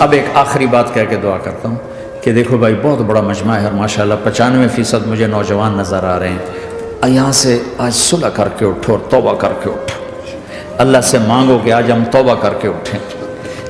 اب ایک آخری بات کہہ کے دعا کرتا ہوں کہ دیکھو بھائی بہت بڑا مجمع ہے اور ماشاءاللہ 95% مجھے نوجوان نظر آ رہے ہیں. یہاں سے آج صلح کر کے اٹھو اور توبہ کر کے اٹھو. اللہ سے مانگو کہ آج ہم توبہ کر کے اٹھیں،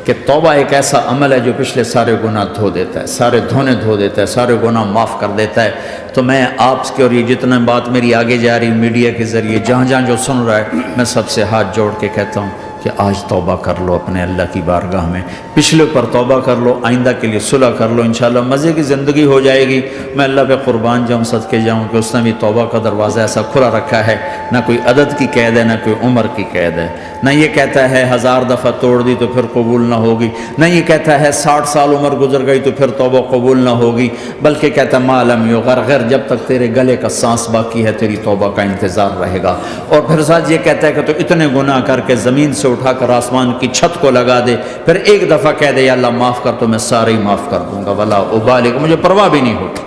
کہ توبہ ایک ایسا عمل ہے جو پچھلے سارے گناہ دھو دیتا ہے، سارے دھونے دھو دیتا ہے، سارے گناہ معاف کر دیتا ہے. تو میں آپ کے اور یہ جتنا بات میری آگے جا رہی میڈیا کے ذریعے جہاں جہاں جو سن رہا ہے، میں سب سے ہاتھ جوڑ کے کہتا ہوں کہ آج توبہ کر لو اپنے اللہ کی بارگاہ میں. پچھلے پر توبہ کر لو، آئندہ کے لیے صلح کر لو، انشاءاللہ مزے کی زندگی ہو جائے گی. میں اللہ پہ قربان جاؤں، صدقے جاؤں کہ اس نے بھی توبہ کا دروازہ ایسا کھلا رکھا ہے، نہ کوئی عدد کی قید ہے، نہ کوئی عمر کی قید ہے. نہ یہ کہتا ہے 1000 دفعہ توڑ دی تو پھر قبول نہ ہوگی، نہ یہ کہتا ہے 60 سال عمر گزر گئی تو پھر توبہ قبول نہ ہوگی، بلکہ کہتا ہے ما لم یغرغر، جب تک تیرے گلے کا سانس باقی ہے تیری توبہ کا انتظار رہے گا. اور پھر ساتھ یہ کہتا ہے کہ تو اتنے گناہ کر کے زمین سے اٹھا کر آسمان کی چھت کو لگا دے، پھر ایک دفعہ کہہ دے یا اللہ معاف کر تو میں سارے ہی معاف کر دوں گا، ولا ابالغ، مجھے پرواہ بھی نہیں ہوتی،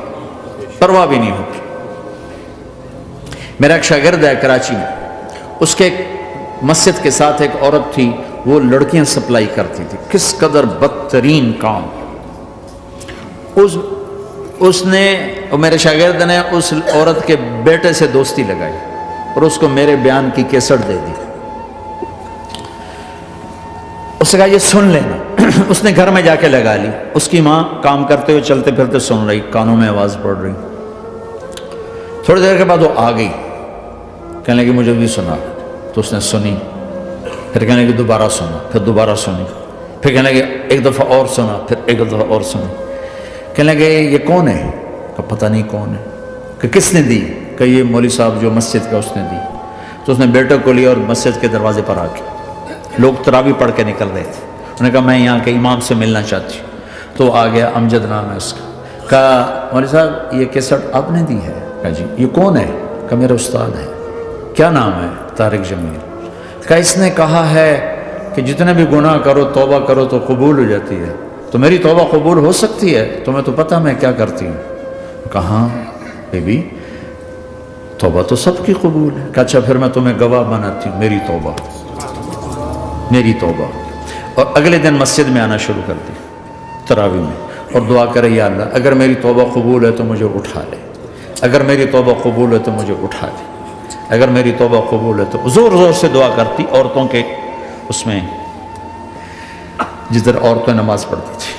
پرواہ بھی نہیں ہوتی. میرا ایک شاگرد ہے کراچی میں، اس کے مسجد کے ساتھ ایک عورت تھی، وہ لڑکیاں سپلائی کرتی تھی. کس قدر بدترین کام. اس نے، میرے شاگرد نے اس عورت کے بیٹے سے دوستی لگائی اور اس کو میرے بیان کی کیسٹ دے دی. اس نے کہا یہ سن لینا. اس نے گھر میں جا کے لگا لی. اس کی ماں کام کرتے ہوئے چلتے پھرتے سن رہی، کانوں میں آواز پڑ رہی. تھوڑی دیر کے بعد وہ آ گئی، کہنے لگی مجھے بھی سنا. تو اس نے سنی، پھر کہنے لگی دوبارہ سنا، پھر دوبارہ سنی، پھر کہنے لگی ایک دفعہ اور سنا، پھر ایک دفعہ اور سنی. کہنے لگے یہ کون ہے؟ کہ پتہ نہیں کون ہے. کہ کس نے دی؟ کہ یہ مولوی صاحب جو مسجد کا اس نے دی. تو اس نے بیٹے کو لیا اور مسجد کے دروازے پر آ کے، لوگ تراویح پڑھ کے نکل رہے تھے، انہوں نے کہا میں یہاں کے امام سے ملنا چاہتی ہوں. تو آ گیا، امجد نام ہے اس کا. کہا مولوی صاحب یہ کیسٹ آپ نے دی ہے؟ کہا جی. یہ کون ہے؟ کہ میرا استاد ہے. کیا نام ہے؟ طارق جمیل. کہ اس نے کہا ہے کہ جتنے بھی گناہ کرو توبہ کرو تو قبول ہو جاتی ہے، تو میری توبہ قبول ہو سکتی ہے؟ تمہیں تو پتہ میں کیا کرتی ہوں. کہاں بی بی توبہ تو سب کی قبول ہے. کہ اچھا پھر میں تمہیں گواہ بناتی ہوں، میری توبہ، میری توبہ. اور اگلے دن مسجد میں آنا شروع کر دی تراویح میں، اور دعا کرے یا اللہ اگر میری توبہ قبول ہے تو مجھے اٹھا لے، اگر میری توبہ قبول ہے تو مجھے اٹھا لے، اگر میری توبہ قبول ہے تو. زور زور سے دعا کرتی. عورتوں کے اس میں جدھر عورتیں نماز پڑھتی تھی،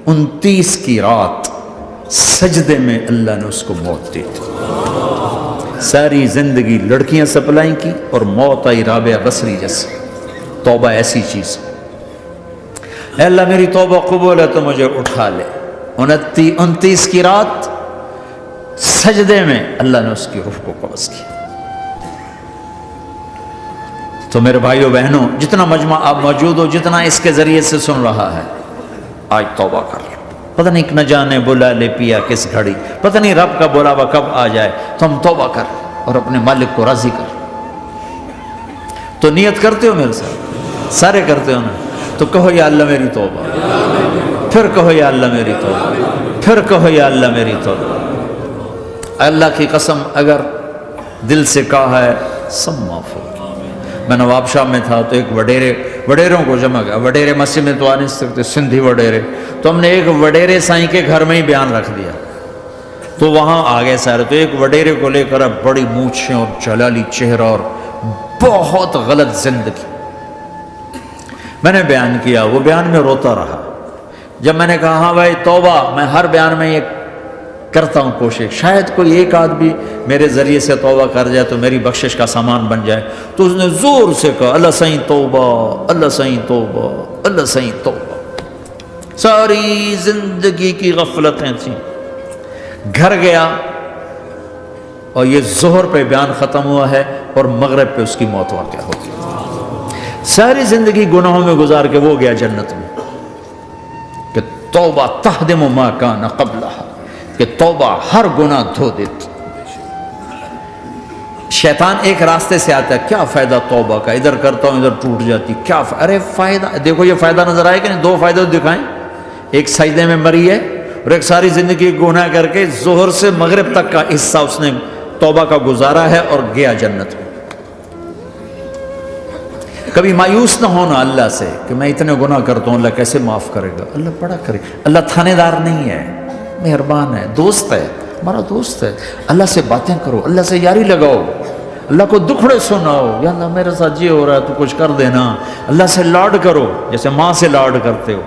29 کی رات سجدے میں اللہ نے اس کو موت دی تھی. ساری زندگی لڑکیاں سپلائی کی اور موت آئی رابعہ بصری جیسے. توبہ ایسی چیز، اے اللہ میری توبہ قبول ہے تو مجھے اٹھا لے. 29 کی رات سجدے میں اللہ نے اس کی روح کو قبض کی. تو میرے بھائیو بہنوں، جتنا مجمع آپ موجود ہو، جتنا اس کے ذریعے سے سن رہا ہے، آج توبہ کر لو. پتہ نہیں نہ جانے بلا لے پیا کس گھڑی، پتہ نہیں رب کا بلاوا کب آ جائے. تو ہم توبہ کر اور اپنے مالک کو راضی کر. تو نیت کرتے ہو میرے ساتھ؟ سارے کرتے ہو نا؟ تو کہو یا اللہ میری توبہ، پھر کہو یا اللہ میری توبہ، پھر کہو یا اللہ میری توبہ. اللہ کی قسم اگر دل سے کہا ہے سب معاف ہو. میں نواب شاہ میں تھا تو ایک وڈیروں کو جمع گیا. وڈیرے مسجد میں تو آ نہیں سکتے، سندھی وڈیرے. تو ہم نے ایک وڈیرے سائیں کے گھر میں ہی بیان رکھ دیا. تو وہاں آ گئے سارے. تو ایک وڈیرے کو لے کر بڑی مونچھیں اور جلالی چہرہ اور بہت غلط زندگی. میں نے بیان کیا، وہ بیان میں روتا رہا. جب میں نے کہا ہاں بھائی توبہ، میں ہر بیان میں یہ کرتا ہوں کوشش، شاید کوئی ایک آدمی میرے ذریعے سے توبہ کر جائے تو میری بخشش کا سامان بن جائے. تو اس نے زور سے کہا اللہ سائیں توبہ، اللہ سائیں توبہ، اللہ سائیں توبہ. ساری زندگی کی غفلتیں تھیں. گھر گیا اور یہ ظہر پہ بیان ختم ہوا ہے اور مغرب پہ اس کی موت واقع ہو گئی. ساری زندگی گناہوں میں گزار کے وہ گیا جنت میں. کہ توبہ تہدم ما کان قبلہا، کہ توبہ ہر گناہ دھو دیتی. شیطان ایک راستے سے آتا ہے، کیا فائدہ توبہ کا، ادھر کرتا ہوں ادھر ٹوٹ جاتی، کیا ارے فائدہ دیکھو. یہ فائدہ نظر آئے کہ نہیں؟ 2 فائدے دکھائیں. ایک سجدے میں مری ہے اور ایک ساری زندگی گناہ کر کے ظہر سے مغرب تک کا حصہ اس نے توبہ کا گزارا ہے اور گیا جنت میں. کبھی مایوس نہ ہونا اللہ سے کہ میں اتنے گناہ کرتا ہوں، اللہ کیسے معاف کرے گا، اللہ بڑا کرے گا۔ اللہ تھانے دار نہیں ہے، مہربان ہے، دوست ہے، ہمارا دوست ہے۔ اللہ سے باتیں کرو، اللہ سے یاری لگاؤ، اللہ کو دکھڑے سناؤ، یا اللہ میرے ساتھ یہ ہو رہا ہے تو کچھ کر دینا۔ اللہ سے لاڈ کرو جیسے ماں سے لاڈ کرتے ہو۔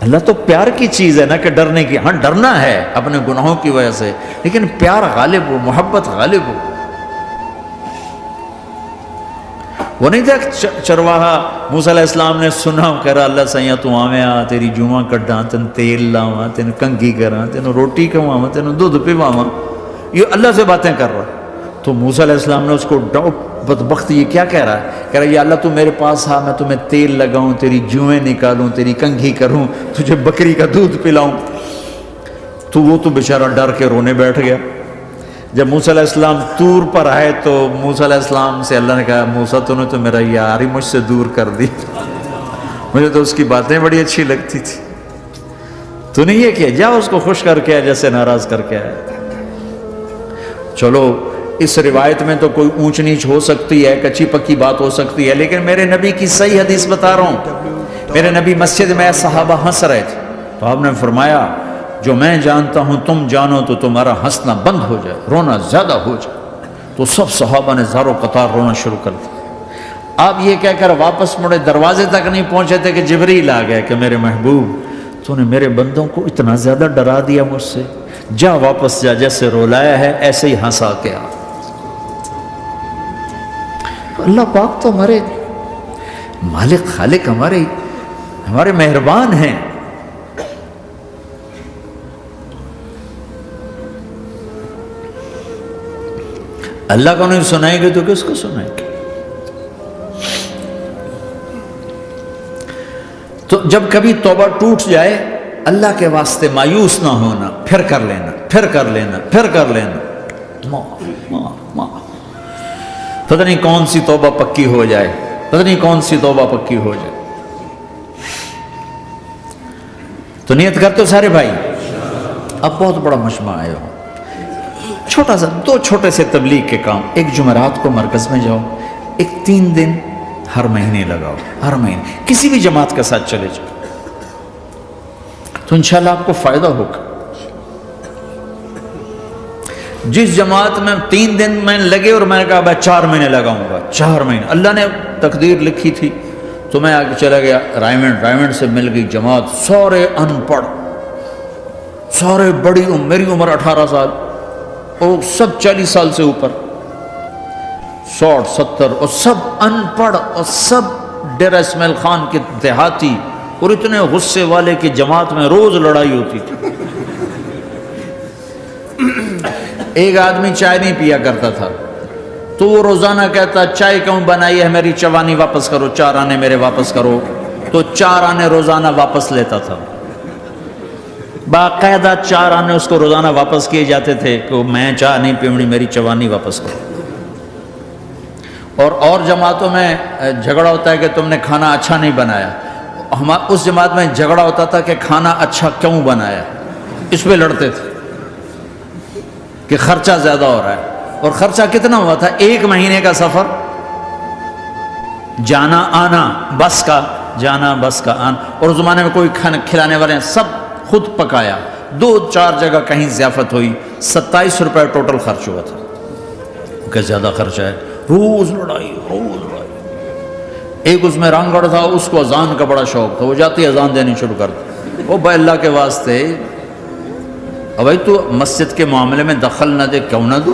اللہ تو پیار کی چیز ہے نا کہ ڈرنے کی، ہاں ڈرنا ہے اپنے گناہوں کی وجہ سے، لیکن پیار غالب ہو، محبت غالب ہو۔ وہ نہیں تھا چرواہا موسیٰ علیہ السلام نے سنا، کہہ رہا اللہ سیاں تو آویں آ، تیری جوہاں کڈاں، تین تیل لاواں، تین کنگھی کراں، تین روٹی کھواواں، تین دودھ پواواں، یہ اللہ سے باتیں کر رہا۔ تو موسیٰ علیہ السلام نے اس کو ڈاؤٹ، بدبخت یہ کیا کہہ رہا ہے؟ کہہ رہا ہے یا اللہ تو میرے پاس آ، میں تمہیں تیل لگاؤں، تیری جوئیں نکالوں، تیری کنگھی کروں، تجھے بکری کا دودھ پلاؤں۔ تو وہ تو بیچارہ ڈر کے رونے بیٹھ گیا۔ جب موسیٰ علیہ السلام طور پر آئے تو موسیٰ علیہ السلام سے اللہ نے کہا موسیٰ تو نے تو میرا یار ہی مجھ سے دور کر دی، مجھے تو اس کی باتیں بڑی اچھی لگتی تھی، تو نے یہ کیا، جا اس کو خوش کر کے جیسے ناراض کر کے آئے۔ چلو اس روایت میں تو کوئی اونچ نیچ ہو سکتی ہے، کچی پکی بات ہو سکتی ہے، لیکن میرے نبی کی صحیح حدیث بتا رہا ہوں۔ میرے نبی مسجد میں صحابہ ہنس رہے تھے تو آپ نے فرمایا جو میں جانتا ہوں تم جانو تو تمہارا ہنسنا بند ہو جائے، رونا زیادہ ہو جائے۔ تو سب صحابہ نے زارو قطار رونا شروع کر دیا۔ آپ یہ کہہ کر واپس مڑے، دروازے تک نہیں پہنچے تھے کہ جبریل آ گیا کہ میرے محبوب تو نے میرے بندوں کو اتنا زیادہ ڈرا دیا مجھ سے، جا واپس جا، جیسے رولایا ہے ایسے ہی ہنسا کے آ۔ اللہ پاک تو ہمارے مالک خالق، ہمارے مہربان ہیں۔ اللہ کو نہیں سنائیں گے تو کس کو سنائیں گے؟ تو جب کبھی توبہ ٹوٹ جائے اللہ کے واسطے مایوس نہ ہونا، پھر کر لینا، پھر کر لینا، پھر کر لینا، پتہ نہیں کون سی توبہ پکی ہو جائے، پتہ نہیں کون سی توبہ پکی ہو جائے۔ تو نیت کرتے ہو سارے بھائی؟ اب بہت بڑا مجمع آئے ہو، چھوٹا سا دو چھوٹے سے تبلیغ کے کام، ایک جمعرات کو مرکز میں جاؤ، ایک 3 دن ہر مہینے لگاؤ، ہر مہینے کسی بھی جماعت کے ساتھ چلے جاؤ تو انشاءاللہ آپ کو فائدہ ہوگا۔ جس جماعت میں 3 دن میں لگے اور میں نے کہا میں 4 مہینے لگاؤں گا، 4 مہینے اللہ نے تقدیر لکھی تھی، تو میں آگے چلا گیا رائمنڈ سے مل گئی جماعت، سارے ان پڑھ، سارے بڑی میری عمر 18 سال اور سب 40 سال سے اوپر، 60 70 اور سب ان پڑھ، اور سب ڈیرہ اسماعیل خان کے دیہاتی، اور اتنے غصے والے کی جماعت میں روز لڑائی ہوتی تھی۔ ایک آدمی چائے نہیں پیا کرتا تھا تو وہ روزانہ کہتا چائے کیوں بنائی ہے، میری چوانی واپس کرو، 4 آنے میرے واپس کرو، تو 4 آنے روزانہ واپس لیتا تھا، باقاعدہ 4 آنے اس کو روزانہ واپس کیے جاتے تھے کہ میں چائے نہیں پیونی، میری چوانی واپس کرو۔ اور جماعتوں میں جھگڑا ہوتا ہے کہ تم نے کھانا اچھا نہیں بنایا، اس جماعت میں جھگڑا ہوتا تھا کہ کھانا اچھا کیوں بنایا، اس پہ لڑتے تھے کہ خرچہ زیادہ ہو رہا ہے۔ اور خرچہ کتنا ہوا تھا؟ 1 مہینے کا سفر، جانا آنا بس کا، جانا بس کا آنا، اور اس زمانے میں کوئی کھلانے والے سب خود پکایا، 2-4 جگہ کہیں ضیافت ہوئی، 27 روپے ٹوٹل خرچ ہوا تھا۔ کہ زیادہ خرچہ ہے، روز لڑائی، روز لڑائی۔ ایک اس میں رانگڑ تھا، اس کو اذان کا بڑا شوق تھا، وہ جاتی اذان دینی شروع کرتا، وہ بھائی اللہ کے واسطے بھائی تو مسجد کے معاملے میں دخل نہ دے، کیوں نہ دوں،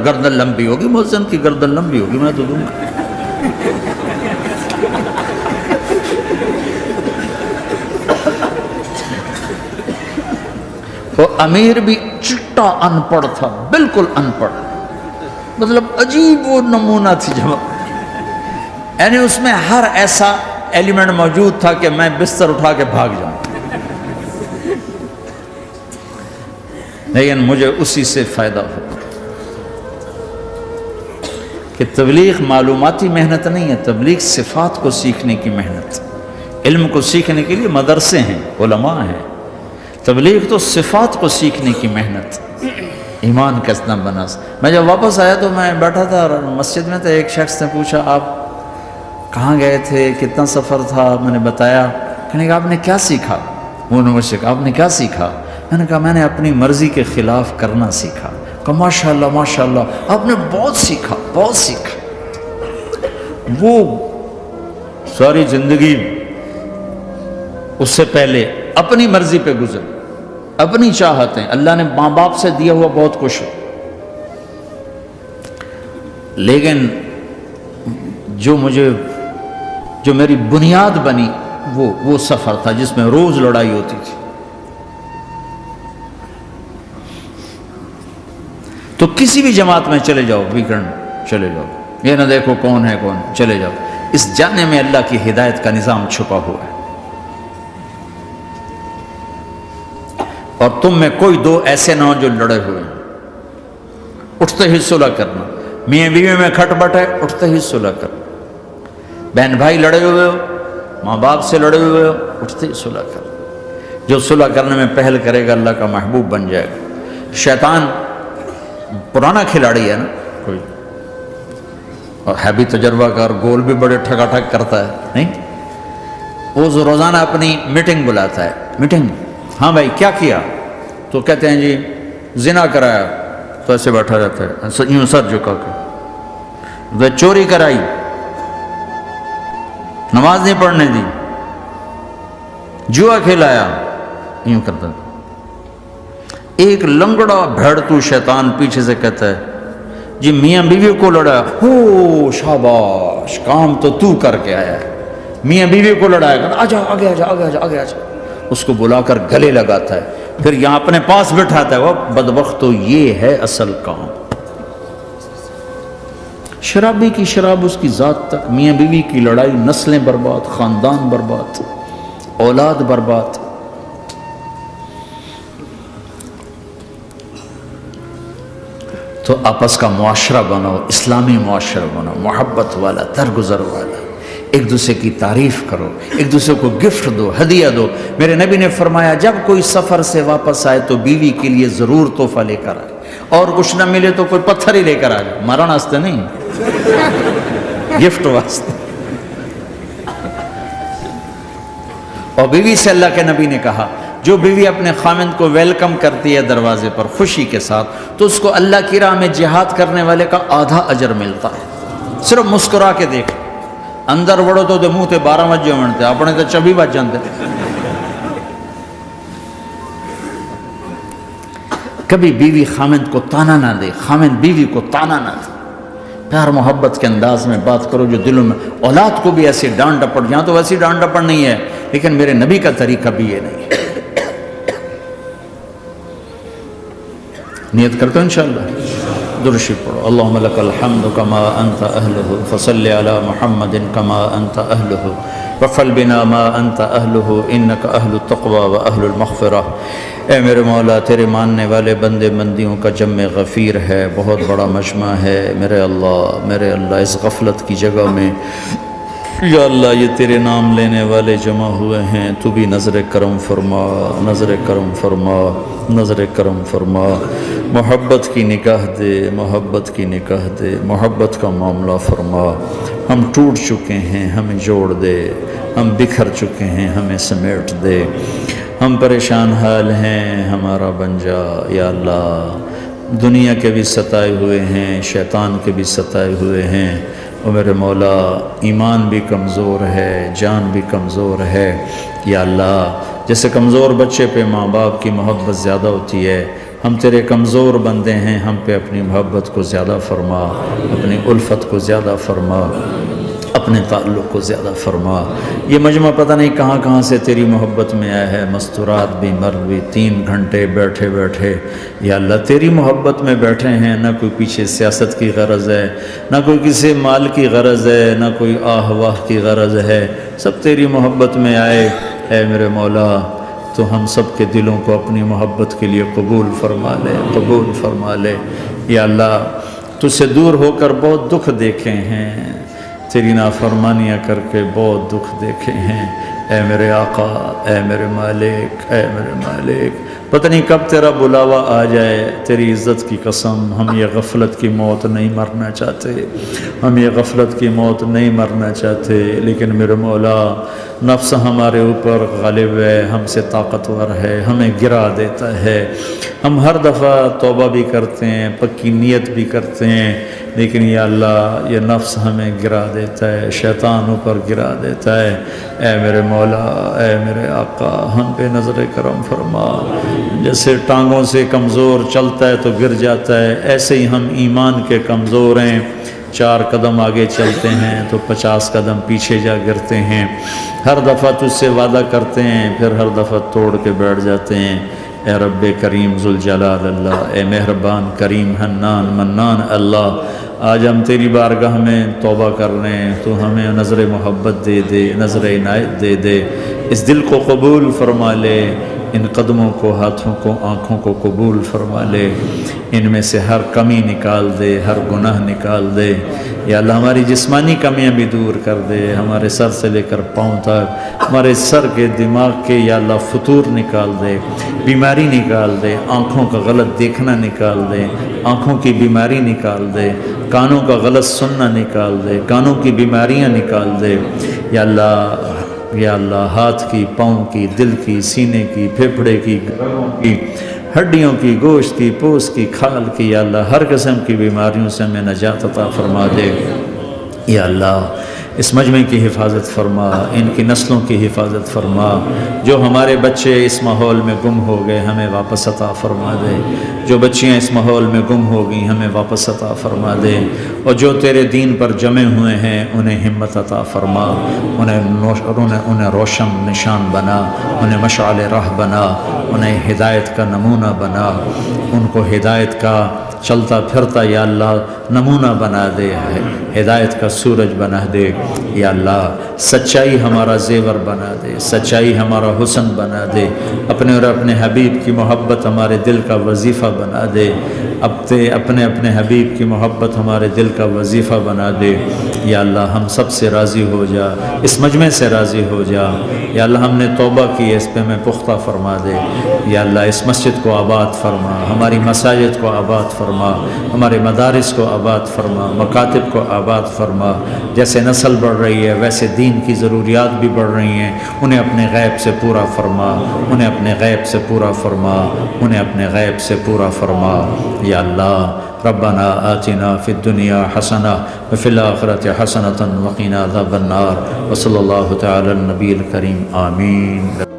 گردن لمبی ہوگی، مؤذن کی گردن لمبی ہوگی، میں تو دوں گا۔ وہ امیر بھی چٹا ان پڑھ تھا، بالکل ان پڑھ، مطلب عجیب وہ نمونہ تھی جماعت، یعنی اس میں ہر ایسا ایلیمنٹ موجود تھا کہ میں بستر اٹھا کے بھاگ جاؤں، لیکن مجھے اسی سے فائدہ ہو کہ تبلیغ معلوماتی محنت نہیں ہے، تبلیغ صفات کو سیکھنے کی محنت، علم کو سیکھنے کے لیے مدرسے ہیں، علماء ہیں، تبلیغ تو صفات کو سیکھنے کی محنت، ایمان کیسنا بنا. میں جب واپس آیا تو میں بیٹھا تھا مسجد میں، تو ایک شخص نے پوچھا آپ کہاں گئے تھے، کتنا سفر تھا؟ میں نے بتایا. کہنے کہا آپ نے کیا سیکھا؟ وہ نے مجھ سے کہا آپ نے کیا سیکھا؟ میں نے کہا میں نے اپنی مرضی کے خلاف کرنا سیکھا. کہا ماشاءاللہ ماشاءاللہ، آپ نے بہت سیکھا بہت سیکھا. وہ ساری زندگی اس سے پہلے اپنی مرضی پہ گزر، اپنی چاہتیں، اللہ نے ماں باپ سے دیا ہوا بہت کچھ، لیکن جو میری بنیاد بنی وہ سفر تھا جس میں روز لڑائی ہوتی تھی. تو کسی بھی جماعت میں چلے جاؤ، ویکنڈ چلے جاؤ، یہ نہ دیکھو کون ہے کون، چلے جاؤ. اس جانے میں اللہ کی ہدایت کا نظام چھپا ہوا ہے. اور تم میں کوئی دو ایسے نہ ہو جو لڑے ہوئے ہیں. اٹھتے ہی صلح کرنا. میاں بیوی میں کھٹ بٹ ہے، اٹھتے ہی صلح کرنا. بہن بھائی لڑے ہوئے ہو، ماں باپ سے لڑے ہوئے ہو، اٹھتے ہی صلح کرنا. جو صلح کرنے میں پہل کرے گا اللہ کا محبوب بن جائے گا. شیطان پرانا کھلاڑی ہے نا کوئی، اور ہے بھی تجربہ کار، گول بھی بڑے ٹھگا ٹھگ کرتا ہے. نہیں، وہ روزانہ اپنی میٹنگ بلاتا ہے. میٹنگ، ہاں بھائی کیا کیا؟ تو کہتے ہیں جی زنا کرایا. تو ایسے بیٹھا رہتا ہے یوں سر جھکا کے. چوری کرائی، نماز نہیں پڑھنے دی، جوا کھلایا، یوں کرتا. ایک لنگڑا بھیڑتو شیطان پیچھے سے کہتا ہے جی میاں بیوی کو لڑایا. ہو شاباش، کام تو کر کے آیا ہے. میاں بیوی کو لڑایا، آجا آگے آجا آگے آجا آگے آجا. اس کو بلا کر گلے لگاتا ہے، پھر یہاں اپنے پاس بٹھاتا ہے. وہ بدبخت، تو یہ ہے اصل کام. شرابی کی شراب اس کی ذات تک، میاں بیوی کی لڑائی، نسلیں برباد، خاندان برباد، اولاد برباد. تو آپس کا معاشرہ بناؤ، اسلامی معاشرہ بناؤ، محبت والا، درگزر والا. ایک دوسرے کی تعریف کرو، ایک دوسرے کو گفٹ دو، ہدیہ دو. میرے نبی نے فرمایا جب کوئی سفر سے واپس آئے تو بیوی کے لیے ضرور تحفہ لے کر آئے، اور کچھ نہ ملے تو کوئی پتھر ہی لے کر آ جائے. مارن واسطے نہیں، گفٹ واسطے. اور بیوی سے اللہ کے نبی نے کہا جو بیوی اپنے خامند کو ویلکم کرتی ہے دروازے پر خوشی کے ساتھ، تو اس کو اللہ کی راہ میں جہاد کرنے والے کا آدھا اجر ملتا ہے. صرف مسکرا کے دیکھ. اندر وڑو تو منہ تے 12 بجے منتے، اپنے تو 24 بج جاتے. کبھی بیوی خامند کو تانا نہ دے، خامند بیوی کو تانا نہ دے. پیار محبت کے انداز میں بات کرو جو دلوں میں. اولاد کو بھی ایسی ڈانٹ ڈپٹ، یہاں تو ویسی ڈانٹ ڈپٹ نہیں ہے، لیکن میرے نبی کا طریقہ بھی یہ نہیں ہے. نیت کرتے ہو انشاءاللہ. درود شریف پڑھو. اللہم لک الحمد کما انت اہلہ، فصل علی محمد کما انت اہلہ، وفل بنا ما انت اہلہ، انک اہل التقوی و اہل المغفرہ. اے میرے مولا، تیرے ماننے والے بندے بندیوں کا جمع غفیر ہے، بہت بڑا مجمع ہے. میرے اللہ اس غفلت کی جگہ میں یا اللہ یہ تیرے نام لینے والے جمع ہوئے ہیں، تو بھی نظر کرم فرما، نظر کرم فرما، نظر کرم فرما. محبت کی نگاہ دے، محبت کی نگاہ دے، محبت کا معاملہ فرما. ہم ٹوٹ چکے ہیں، ہمیں جوڑ دے. ہم بکھر چکے ہیں، ہمیں سمیٹ دے. ہم پریشان حال ہیں، ہمارا بن جا یا اللہ. دنیا کے بھی ستائے ہوئے ہیں، شیطان کے بھی ستائے ہوئے ہیں. اور میرے مولا ایمان بھی کمزور ہے، جان بھی کمزور ہے یا اللہ. جیسے کمزور بچے پہ ماں باپ کی محبت زیادہ ہوتی ہے، ہم تیرے کمزور بندے ہیں، ہم پہ اپنی محبت کو زیادہ فرما، اپنی الفت کو زیادہ فرما، اپنے تعلق کو زیادہ فرما. یہ مجمع پتہ نہیں کہاں کہاں سے تیری محبت میں آیا ہے. مستورات بھی، مرد بھی، 3 گھنٹے بیٹھے بیٹھے یا اللہ تیری محبت میں بیٹھے ہیں. نہ کوئی پیچھے سیاست کی غرض ہے، نہ کوئی کسی مال کی غرض ہے، نہ کوئی آہ واہ کی غرض ہے. سب تیری محبت میں آئے. اے میرے مولا، تو ہم سب کے دلوں کو اپنی محبت کے لیے قبول فرما لے، قبول فرما لے یا اللہ. تجھ سے دور ہو کر بہت دکھ دیکھے ہیں، تیری نافرمانیاں کر کے بہت دکھ دیکھے ہیں. اے میرے آقا، اے میرے مالک، اے میرے مالک، پتہ نہیں کب تیرا بلاوا آ جائے، تیری عزت کی قسم ہم یہ غفلت کی موت نہیں مرنا چاہتے، ہم یہ غفلت کی موت نہیں مرنا چاہتے، لیکن میرے مولا نفس ہمارے اوپر غالب ہے، ہم سے طاقتور ہے، ہمیں گرا دیتا ہے۔ ہم ہر دفعہ توبہ بھی کرتے ہیں، پکی نیت بھی کرتے ہیں، لیکن یا اللہ یہ نفس ہمیں گرا دیتا ہے، شیطان اوپر گرا دیتا ہے۔ اے میرے مولا، اے میرے آقا، ہم پہ نظر کرم فرما۔ جیسے ٹانگوں سے کمزور چلتا ہے تو گر جاتا ہے، ایسے ہی ہم ایمان کے کمزور ہیں، 4 قدم آگے چلتے ہیں تو 50 قدم پیچھے جا گرتے ہیں۔ ہر دفعہ تجھ سے وعدہ کرتے ہیں، پھر ہر دفعہ توڑ کے بیٹھ جاتے ہیں۔ اے رب کریم ذوالجلال اللہ، اے مہربان کریم حنان منان اللہ، آج ہم تیری بارگاہ میں توبہ کر رہے ہیں، تو ہمیں نظر محبت دے دے، نظر عنایت دے دے، اس دل کو قبول فرما لے، ان قدموں کو، ہاتھوں کو، آنکھوں کو قبول فرما لے، ان میں سے ہر کمی نکال دے، ہر گناہ نکال دے۔ یا اللہ ہماری جسمانی کمیاں بھی دور کر دے، ہمارے سر سے لے کر پاؤں تک، ہمارے سر کے دماغ کے یا اللہ فطور نکال دے، بیماری نکال دے، آنکھوں کا غلط دیکھنا نکال دے، آنکھوں کی بیماری نکال دے، کانوں کا غلط سننا نکال دے، کانوں کی بیماریاں نکال دے۔ یا اللہ ہاتھ کی، پاؤں کی، دل کی، سینے کی، پھیپھڑے کی، گردوں کی، ہڈیوں کی، گوشت کی، پوست کی، کھال کی، یا اللہ ہر قسم کی بیماریوں سے ہمیں نجات عطا فرما دے۔ یا اللہ اس مجمع کی حفاظت فرما، ان کی نسلوں کی حفاظت فرما، جو ہمارے بچے اس ماحول میں گم ہو گئے ہمیں واپس عطا فرما دے، جو بچیاں اس ماحول میں گم ہو گئی ہمیں واپس عطا فرما دے، اور جو تیرے دین پر جمع ہوئے ہیں انہیں ہمت عطا فرما، انہیں روشن نشان بنا، انہیں مشعل راہ بنا، انہیں ہدایت کا نمونہ بنا، ان کو ہدایت کا چلتا پھرتا یا اللہ نمونہ بنا دے، ہدایت کا سورج بنا دے۔ یا اللہ سچائی ہمارا زیور بنا دے، سچائی ہمارا حسن بنا دے، اپنے اور اپنے حبیب کی محبت ہمارے دل کا وظیفہ بنا دے، اپنے حبیب کی محبت ہمارے دل کا وظیفہ بنا دے۔ یا اللہ ہم سب سے راضی ہو جا، اس مجمع سے راضی ہو جا۔ یا اللہ ہم نے توبہ کی، اس پہ میں پختہ فرما دے۔ یا اللہ اس مسجد کو آباد فرما، ہماری مساجد کو آباد فرما، ہمارے مدارس کو آباد فرما، مکاتب کو آباد فرما۔ جیسے نسل بڑھ رہی ہے ویسے دین کی ضروریات بھی بڑھ رہی ہیں، انہیں اپنے غیب سے پورا فرما، انہیں اپنے غیب سے پورا فرما، انہیں اپنے غیب سے پورا فرما۔ یا اللہ ربنا آتنا فی الدنیا حسنہ وفی الآخرۃ حسنۃ وقنا عذاب النار، وصلی اللہ تعالی النبی الکریم، آمین۔